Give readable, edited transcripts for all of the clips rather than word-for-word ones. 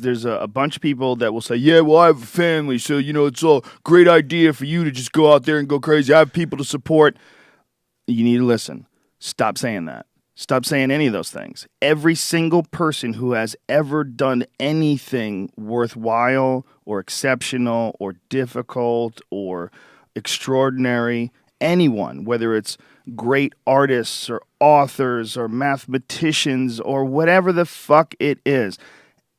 there's a bunch of people that will say, yeah, well, I have a family, so, it's a great idea for you to just go out there and go crazy. I have people to support. You need to listen. Stop saying that. Stop saying any of those things. Every single person who has ever done anything worthwhile or exceptional or difficult or extraordinary, anyone, whether it's great artists or authors or mathematicians or whatever the fuck it is,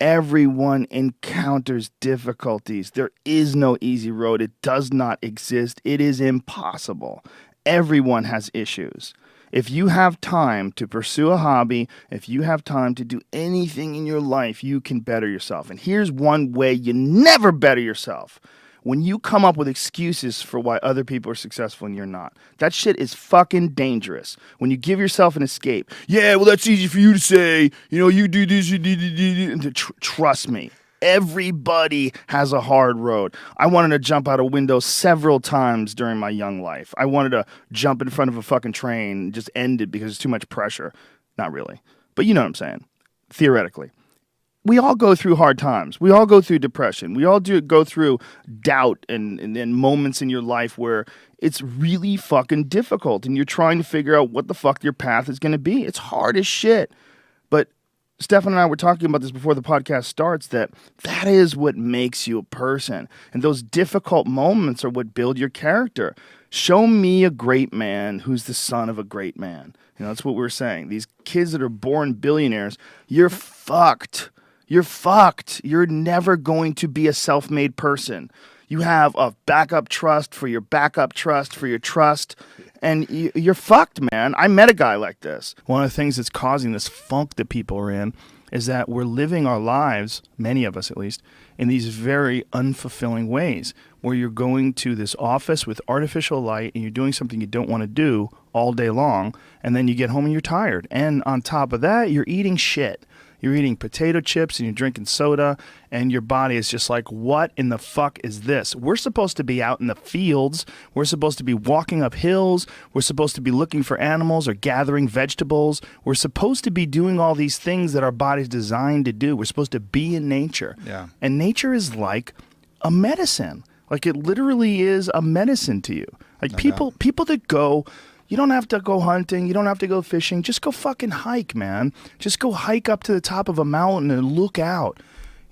everyone encounters difficulties. There is no easy road. It does not exist. It is impossible. Everyone has issues. If you have time to pursue a hobby, if you have time to do anything in your life, you can better yourself. And here's one way you never better yourself. When you come up with excuses for why other people are successful and you're not. That shit is fucking dangerous. When you give yourself an escape. Yeah, well, that's easy for you to say. You do this, you do. Trust me. Everybody has a hard road. I wanted to jump out a window several times during my young life. I wanted to jump in front of a fucking train and just end it because it's too much pressure. Not really. But you know what I'm saying. Theoretically. We all go through hard times. We all go through depression. We all go through doubt and moments in your life where it's really fucking difficult and you're trying to figure out what the fuck your path is going to be. It's hard as shit. But Stefan and I were talking about this before the podcast starts, that is what makes you a person. And those difficult moments are what build your character. Show me a great man who's the son of a great man. That's what we're saying. These kids that are born billionaires, you're fucked. You're fucked. You're never going to be a self-made person. You have a backup trust for your backup trust for your trust, and you're fucked, man. I met a guy like this. One of the things that's causing this funk that people are in is that we're living our lives, many of us at least, in these very unfulfilling ways, where you're going to this office with artificial light and you're doing something you don't want to do all day long, and then you get home and you're tired. And on top of that, you're eating shit. You're eating potato chips and you're drinking soda, and your body is just like, what in the fuck is this? We're supposed to be out in the fields. We're supposed to be walking up hills. We're supposed to be looking for animals or gathering vegetables. We're supposed to be doing all these things that our body's designed to do. We're supposed to be in nature. Yeah. And nature is like a medicine. Like, it literally is a medicine to you. Like, people that go... You don't have to go hunting. You don't have to go fishing. Just go fucking hike, man. Just go hike up to the top of a mountain and look out.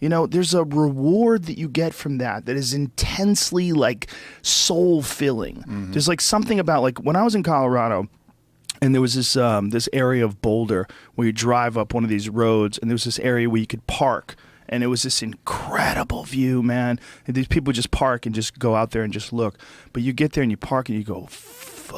There's a reward that you get from that is intensely, like, soul-filling. Mm-hmm. There's, like, something about, like, when I was in Colorado, and there was this area of Boulder where you drive up one of these roads, and there was this area where you could park. And it was this incredible view, man. And these people just park and just go out there and just look. But you get there and you park and you go, fuck.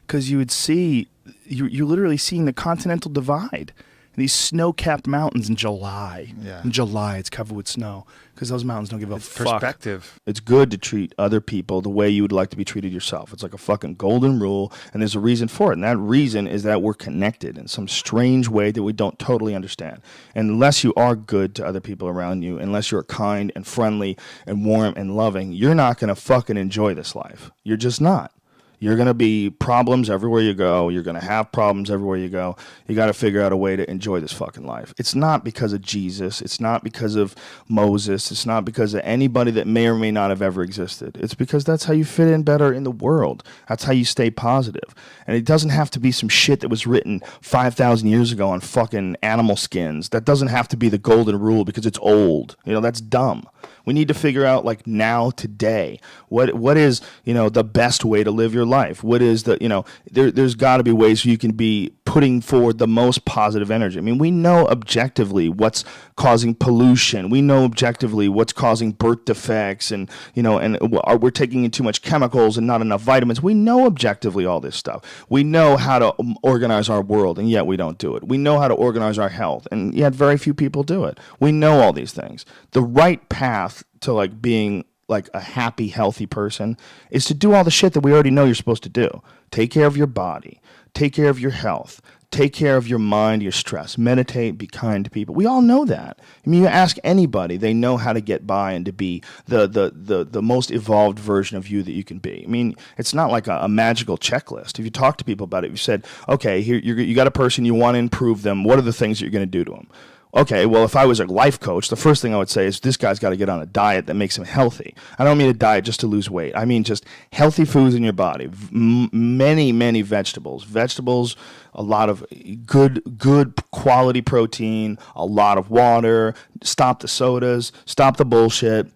Because you would see, you're literally seeing the Continental Divide. These snow-capped mountains in July. Yeah. In July, it's covered with snow because those mountains don't give a fuck. Perspective. It's good to treat other people the way you would like to be treated yourself. It's like a fucking golden rule, and there's a reason for it. And that reason is that we're connected in some strange way that we don't totally understand. And unless you are good to other people around you, unless you're kind and friendly and warm and loving, you're not going to fucking enjoy this life. You're just not. You're going to be problems everywhere you go. You're going to have problems everywhere you go. You got to figure out a way to enjoy this fucking life. It's not because of Jesus. It's not because of Moses. It's not because of anybody that may or may not have ever existed. It's because that's how you fit in better in the world. That's how you stay positive. And it doesn't have to be some shit that was written 5,000 years ago on fucking animal skins. That doesn't have to be the golden rule because it's old. That's dumb. We need to figure out, like, now, today, what is, the best way to live your life? What is the, there's got to be ways you can be putting forward the most positive energy. I mean, we know objectively what's causing pollution. We know objectively what's causing birth defects and we're taking in too much chemicals and not enough vitamins. We know objectively all this stuff. We know how to organize our world, and yet we don't do it. We know how to organize our health, and yet very few people do it. We know all these things. The right path to, like, being like a happy, healthy person is to do all the shit that we already know you're supposed to do. Take care of your body. Take care of your health. Take care of your mind, your stress. Meditate, be kind to people. We all know that. I mean, you ask anybody, they know how to get by and to be the most evolved version of you that you can be. I mean, it's not like a magical checklist. If you talk to people about it, you said, okay, here you got a person, you want to improve them. What are the things that you're going to do to them? Okay, well, if I was a life coach, the first thing I would say is this guy's got to get on a diet that makes him healthy. I don't mean a diet just to lose weight. I mean just healthy foods in your body. Many vegetables. Vegetables, a lot of good quality protein, a lot of water. Stop the sodas, stop the bullshit.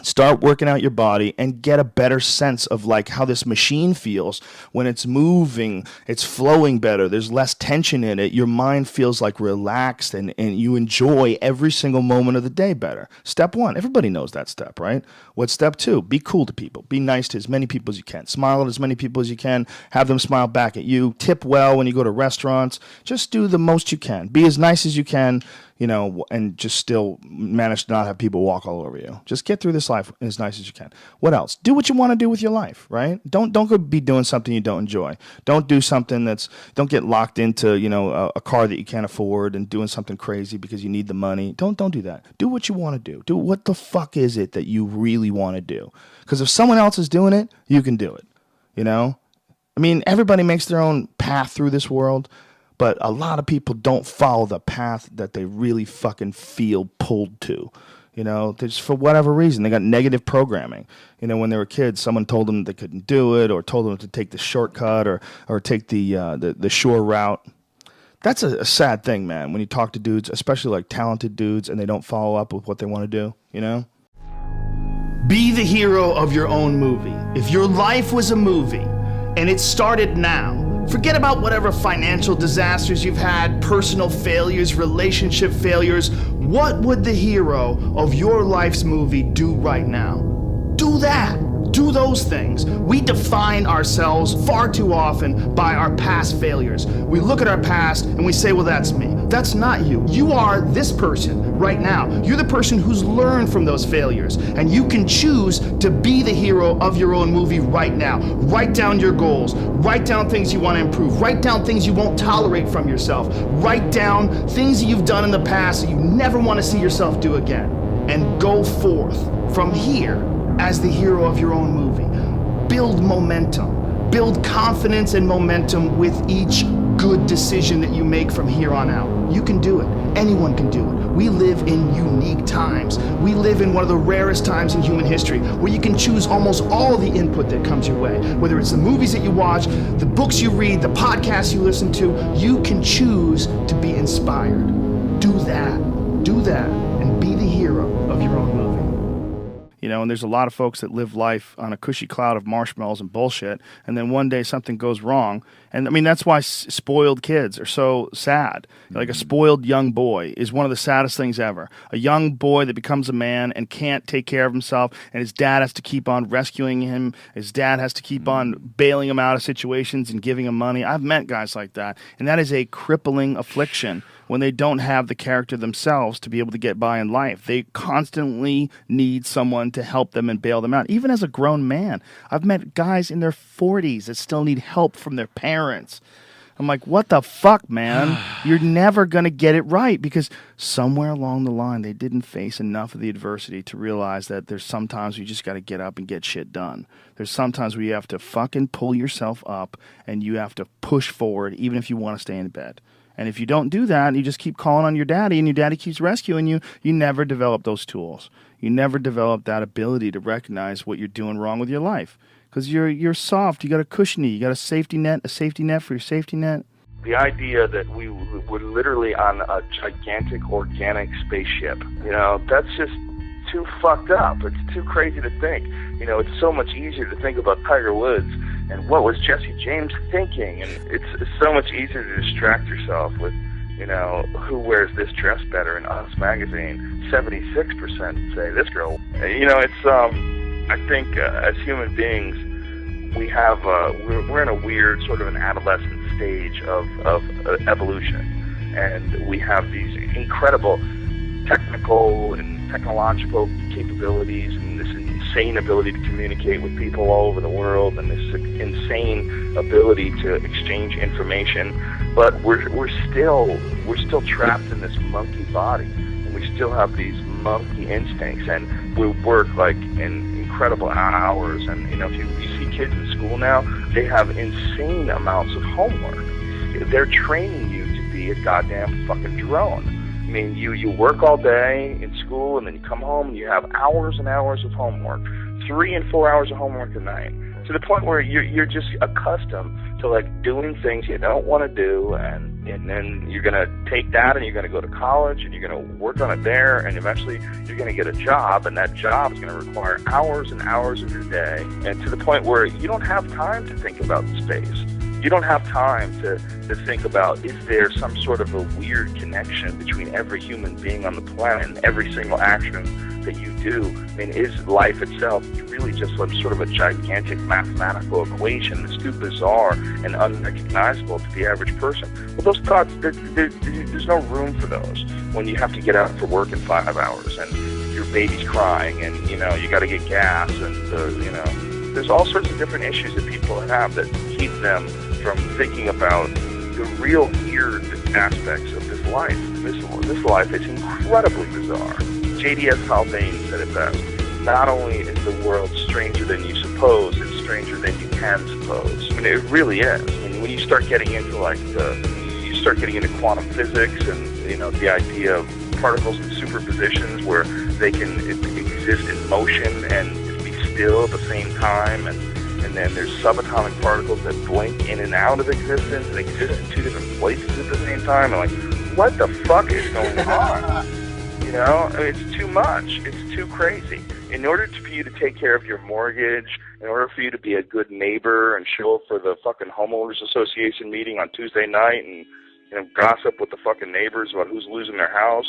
Start working out your body and get a better sense of like how this machine feels when it's moving, it's flowing better, there's less tension in it, your mind feels like relaxed and you enjoy every single moment of the day better. Step 1, everybody knows that step, right? What's step 2? Be cool to people. Be nice to as many people as you can. Smile at as many people as you can. Have them smile back at you. Tip well when you go to restaurants. Just do the most you can. Be as nice as you can. And just still manage to not have people walk all over you. Just get through this life as nice as you can. What else? Do what you want to do with your life, right? Don't go be doing something you don't enjoy. Don't do something don't get locked into, a car that you can't afford and doing something crazy because you need the money. Don't do that. Do what you want to do. Do what the fuck is it that you really want to do? Because if someone else is doing it, you can do it, I mean, everybody makes their own path through this world. But a lot of people don't follow the path that they really fucking feel pulled to. Just for whatever reason. They got negative programming. When they were kids, someone told them they couldn't do it or told them to take the shortcut or take the shore route. That's a sad thing, man, when you talk to dudes, especially like talented dudes, and they don't follow up with what they want to do, Be the hero of your own movie. If your life was a movie and it started now, forget about whatever financial disasters you've had, personal failures, relationship failures. What would the hero of your life's movie do right now? Do that. Do those things. We define ourselves far too often by our past failures. We look at our past and we say, well, that's me. That's not you. You are this person right now. You're the person who's learned from those failures, and you can choose to be the hero of your own movie right now. Write down your goals. Write down things you want to improve. Write down things you won't tolerate from yourself. Write down things that you've done in the past that you never want to see yourself do again. And go forth from here as the hero of your own movie. Build momentum. Build confidence and momentum with each good decision that you make from here on out. You can do it. Anyone can do it. We live in unique times. We live in one of the rarest times in human history where you can choose almost all the input that comes your way. Whether it's the movies that you watch, the books you read, the podcasts you listen to, you can choose to be inspired. Do that. Do that and be the hero of your own movie. And there's a lot of folks that live life on a cushy cloud of marshmallows and bullshit, and then one day something goes wrong. And I mean, that's why spoiled kids are so sad. Like a spoiled young boy is one of the saddest things ever. A young boy that becomes a man and can't take care of himself, and his dad has to keep on rescuing him. His dad has to keep on bailing him out of situations and giving him money. I've met guys like that, and that is a crippling affliction when they don't have the character themselves to be able to get by in life. They constantly need someone to help them and bail them out. Even as a grown man, I've met guys in their 40s that still need help from their parents. I'm like, what the fuck, man? You're never going to get it right because somewhere along the line, they didn't face enough of the adversity to realize that there's sometimes you just got to get up and get shit done. There's sometimes where you have to fucking pull yourself up and you have to push forward even if you want to stay in bed. And if you don't do that, and you just keep calling on your daddy, and your daddy keeps rescuing you, you never develop those tools. You never develop that ability to recognize what you're doing wrong with your life. Because you're soft, you got a cushiony, you got a safety net for your safety net. The idea that we're literally on a gigantic organic spaceship, that's just too fucked up. It's too crazy to think. It's so much easier to think about Tiger Woods and what was Jesse James thinking, and it's so much easier to distract yourself with, who wears this dress better in Us magazine. 76% say this girl. I think as human beings, we have we're in a weird sort of an adolescent stage of evolution, and we have these incredible technical and technological capabilities and this insane ability to communicate with people all over the world and this insane ability to exchange information, but we're still trapped in this monkey body, and we still have these monkey instincts, and we work like in incredible hours. And if you see kids in school now, they have insane amounts of homework. They're training you to be a goddamn fucking drone. I mean, you work all day in school, and then you come home and you have hours and hours of homework, 3 and 4 hours of homework a night, to the point where you're just accustomed to like doing things you don't want to do, and then you're gonna take that and you're gonna go to college and you're gonna work on it there, and eventually you're gonna get a job, and that job is gonna require hours and hours of your day, and to the point where you don't have time to think about space. You don't have time to think about, is there some sort of a weird connection between every human being on the planet and every single action that you do? I mean, is life itself really just like sort of a gigantic mathematical equation that's too bizarre and unrecognizable to the average person? Well, those thoughts, there's no room for those when you have to get out for work in 5 hours and your baby's crying and, you know, you got to get gas and, you know, there's all sorts of different issues that people have that keep them from thinking about the real weird aspects of this life. This life is incredibly bizarre. J.D.S. Haldane said it best. Not only is the world stranger than you suppose, it's stranger than you can suppose. I mean, it really is. I mean, when you start getting into quantum physics and, you know, the idea of particles and superpositions where they can exist in motion and be still at the same time, and then there's subatomic particles that blink in and out of existence and exist in 2 different places at the same time. And like, what the fuck is going on? You know, I mean, it's too much. It's too crazy. In order for you to take care of your mortgage, in order for you to be a good neighbor and show up for the fucking homeowners association meeting on Tuesday night and, you know, gossip with the fucking neighbors about who's losing their house,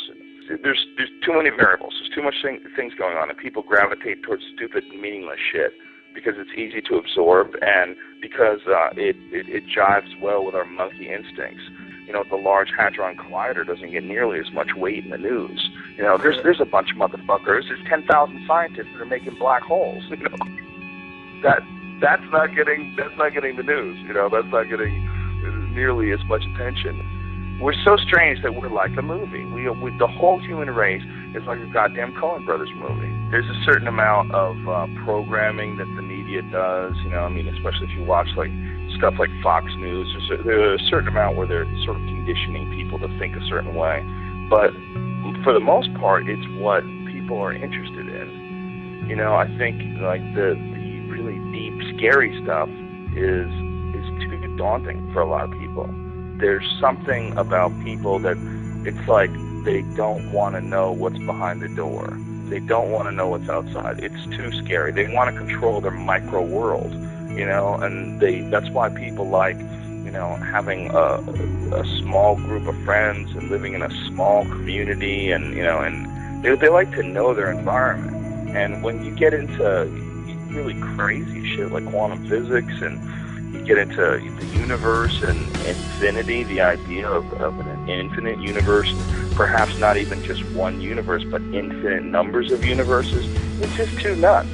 there's too many variables. There's too much things going on, and people gravitate towards stupid, meaningless shit because it's easy to absorb and because it jives well with our monkey instincts. You know, the Large Hadron Collider doesn't get nearly as much weight in the news. You know, there's a bunch of motherfuckers. There's 10,000 scientists that are making black holes. You know, that's not getting the news. You know, that's not getting nearly as much attention. We're so strange that we're like a movie. The whole human race is like a goddamn Coen Brothers movie. There's a certain amount of programming that the media does. You know, I mean, especially if you watch like stuff like Fox News, there's a certain amount where they're sort of conditioning people to think a certain way. But for the most part, it's what people are interested in. You know, I think like the really deep, scary stuff is too daunting for a lot of people. There's something about people that it's like they don't want to know what's behind the door. They don't want to know what's outside. It's too scary. They want to control their micro world, you know, and that's why people like, you know, having a small group of friends and living in a small community, and, you know, and they like to know their environment. And when you get into really crazy shit like quantum physics, and you get into the universe and infinity, the idea of an infinite universe, perhaps not even just one universe, but infinite numbers of universes, it's just too nuts.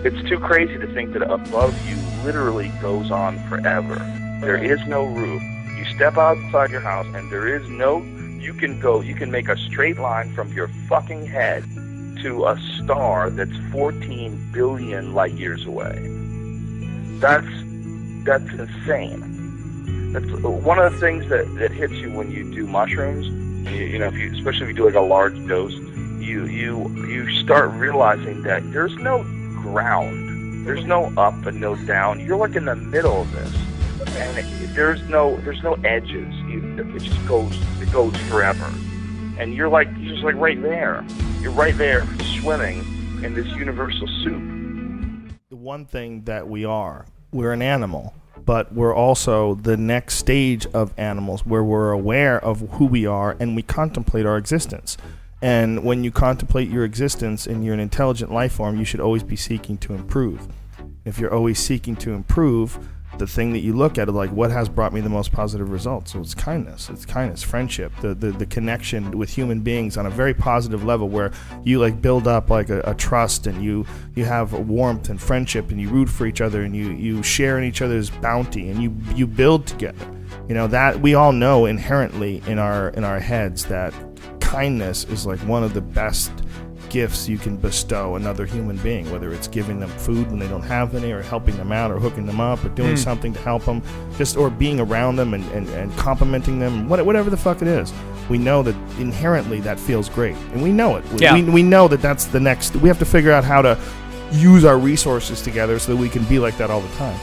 It's too crazy to think that above you literally goes on forever. There is no roof. You step outside your house and there is no, you can make a straight line from your fucking head to a star that's 14 billion light years away. That's insane. That's one of the things that hits you when you do mushrooms. You know, especially if you do like a large dose, you start realizing that there's no ground, there's no up and no down. You're like in the middle of this, and there's no edges. It goes forever, and you're just like right there. You're right there swimming in this universal soup. The one thing that we're an animal, but we're also the next stage of animals where we're aware of who we are and we contemplate our existence. And when you contemplate your existence and you're an intelligent life form, you should always be seeking to improve. If you're always seeking to improve, the thing that you look at is like, what has brought me the most positive results? So it's kindness, friendship, the connection with human beings on a very positive level where you like build up like a trust, and you have warmth and friendship, and you root for each other, and you share in each other's bounty, and you build together. You know, that we all know inherently in our heads that kindness is like one of the best gifts you can bestow another human being, whether it's giving them food when they don't have any, or helping them out, or hooking them up, or doing something to help them, or being around them and complimenting them, whatever the fuck it is. We know that inherently that feels great, and we know it. We know that that's the next. We have to figure out how to use our resources together so that we can be like that all the time.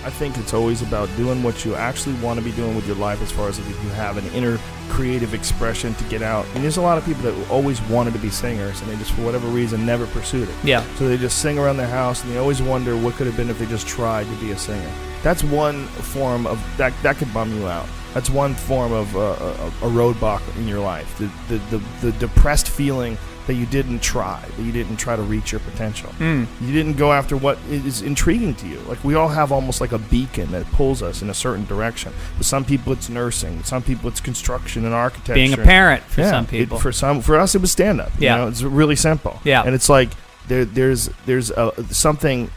I think it's always about doing what you actually want to be doing with your life, as far as if you have an inner creative expression to get out. And there's a lot of people that always wanted to be singers, and they just, for whatever reason, never pursued it. Yeah. So they just sing around their house, and they always wonder what could have been if they just tried to be a singer. That's one form of that could bum you out. That's one form of a roadblock in your life. The depressed feeling that you didn't try to reach your potential. You didn't go after what is intriguing to you. Like, we all have almost like a beacon that pulls us in a certain direction. For some people it's nursing, some people it's construction and architecture. Being a parent for some people. For us it was stand-up. Yeah. You know, it's really simple. Yeah. And it's like there's something,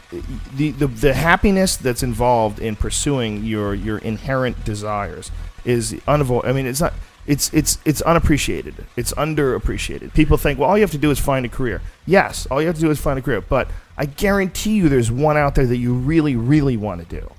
the happiness that's involved in pursuing your inherent desires is unavoidable. I mean, it's not. It's unappreciated. It's underappreciated. People think, well, all you have to do is find a career. Yes, all you have to do is find a career. But I guarantee you there's one out there that you really, really want to do.